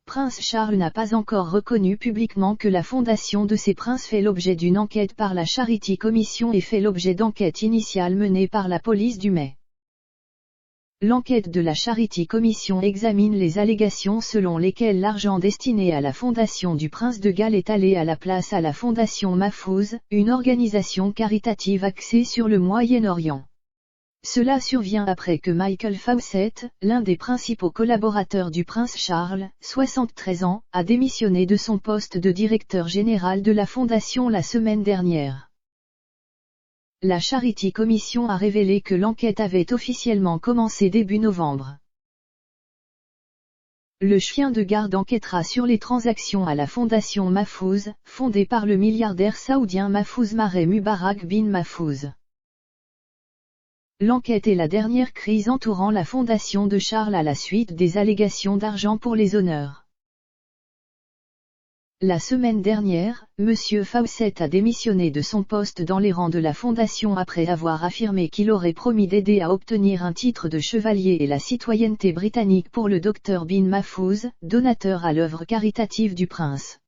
Prince Charles n'a pas encore reconnu publiquement que la fondation de ces princes fait l'objet d'une enquête par la Charity Commission et fait l'objet d'enquêtes initiales menées par la police du Mai. L'enquête de la Charity Commission examine les allégations selon lesquelles l'argent destiné à la fondation du prince de Galles est allé à la place à la fondation Mahfouz, une organisation caritative axée sur le Moyen-Orient. Cela survient après que Michael Fawcett, l'un des principaux collaborateurs du prince Charles, 73 ans, a démissionné de son poste de directeur général de la fondation la semaine dernière. La Charity Commission a révélé que l'enquête avait officiellement commencé début novembre. Le chien de garde enquêtera sur les transactions à la fondation Mahfouz, fondée par le milliardaire saoudien Mahfouz Mareh Mubarak bin Mahfouz. L'enquête est la dernière crise entourant la fondation de Charles à la suite des allégations d'argent pour les honneurs. La semaine dernière, M. Fawcett a démissionné de son poste dans les rangs de la fondation après avoir affirmé qu'il aurait promis d'aider à obtenir un titre de chevalier et la citoyenneté britannique pour le Dr bin Mahfouz, donateur à l'œuvre caritative du prince.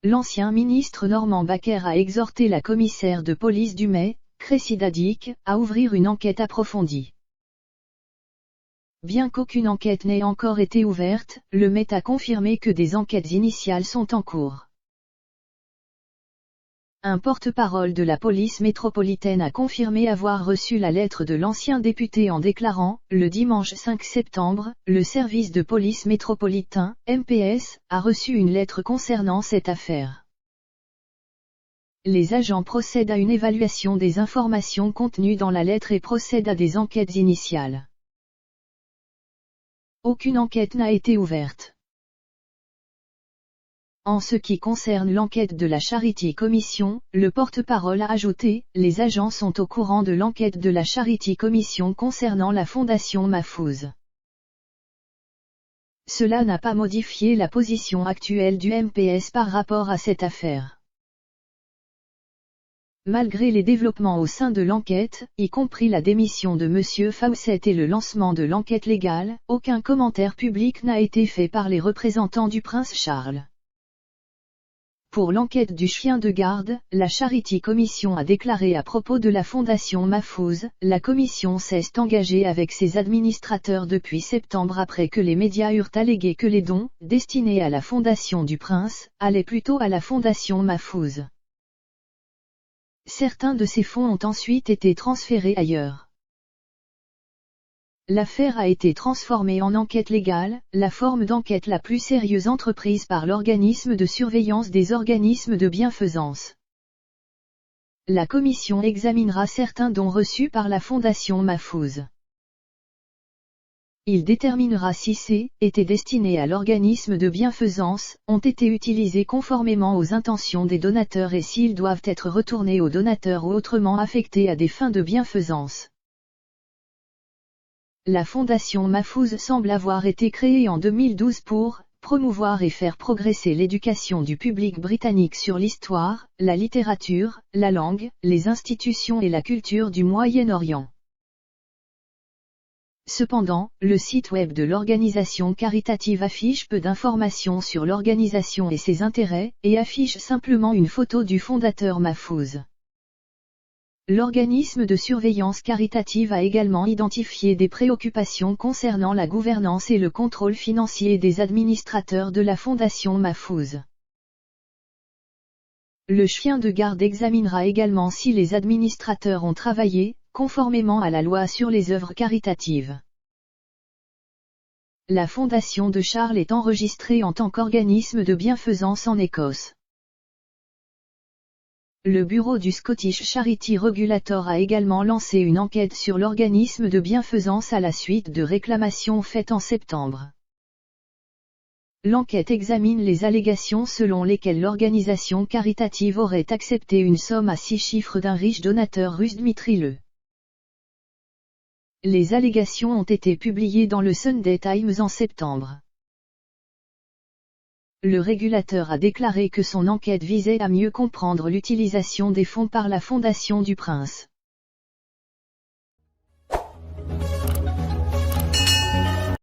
L'ancien ministre Norman Baker a exhorté la commissaire de police du Mai, Cressida Dick, à ouvrir une enquête approfondie. Bien qu'aucune enquête n'ait encore été ouverte, le Met a confirmé que des enquêtes initiales sont en cours. Un porte-parole de la police métropolitaine a confirmé avoir reçu la lettre de l'ancien député en déclarant, le dimanche 5 septembre, le service de police métropolitain, MPS, a reçu une lettre concernant cette affaire. Les agents procèdent à une évaluation des informations contenues dans la lettre et procèdent à des enquêtes initiales. Aucune enquête n'a été ouverte. En ce qui concerne l'enquête de la Charity Commission, le porte-parole a ajouté, les agents sont au courant de l'enquête de la Charity Commission concernant la fondation Mahfouz. Cela n'a pas modifié la position actuelle du MPS par rapport à cette affaire. Malgré les développements au sein de l'enquête, y compris la démission de M. Fawcett et le lancement de l'enquête légale, aucun commentaire public n'a été fait par les représentants du prince Charles. Pour l'enquête du chien de garde, la Charity Commission a déclaré à propos de la fondation Mahfouz, la commission s'est engagée avec ses administrateurs depuis septembre après que les médias eurent allégué que les dons, destinés à la fondation du prince, allaient plutôt à la fondation Mahfouz. Certains de ces fonds ont ensuite été transférés ailleurs. L'affaire a été transformée en enquête légale, la forme d'enquête la plus sérieuse entreprise par l'organisme de surveillance des organismes de bienfaisance. La commission examinera certains dons reçus par la fondation Mahfouz. Il déterminera si ces, étaient destinés à l'organisme de bienfaisance, ont été utilisés conformément aux intentions des donateurs et s'ils doivent être retournés aux donateurs ou autrement affectés à des fins de bienfaisance. La fondation Mahfouz semble avoir été créée en 2012 pour promouvoir et faire progresser l'éducation du public britannique sur l'histoire, la littérature, la langue, les institutions et la culture du Moyen-Orient. Cependant, le site web de l'organisation caritative affiche peu d'informations sur l'organisation et ses intérêts, et affiche simplement une photo du fondateur Mahfouz. L'organisme de surveillance caritative a également identifié des préoccupations concernant la gouvernance et le contrôle financier des administrateurs de la fondation Mahfouz. Le chien de garde examinera également si les administrateurs ont travaillé, conformément à la loi sur les œuvres caritatives. La fondation de Charles est enregistrée en tant qu'organisme de bienfaisance en Écosse. Le bureau du Scottish Charity Regulator a également lancé une enquête sur l'organisme de bienfaisance à la suite de réclamations faites en septembre. L'enquête examine les allégations selon lesquelles l'organisation caritative aurait accepté une somme à 6 chiffres d'un riche donateur russe Dmitri Le. Les allégations ont été publiées dans le Sunday Times en septembre. Le régulateur a déclaré que son enquête visait à mieux comprendre l'utilisation des fonds par la fondation du prince.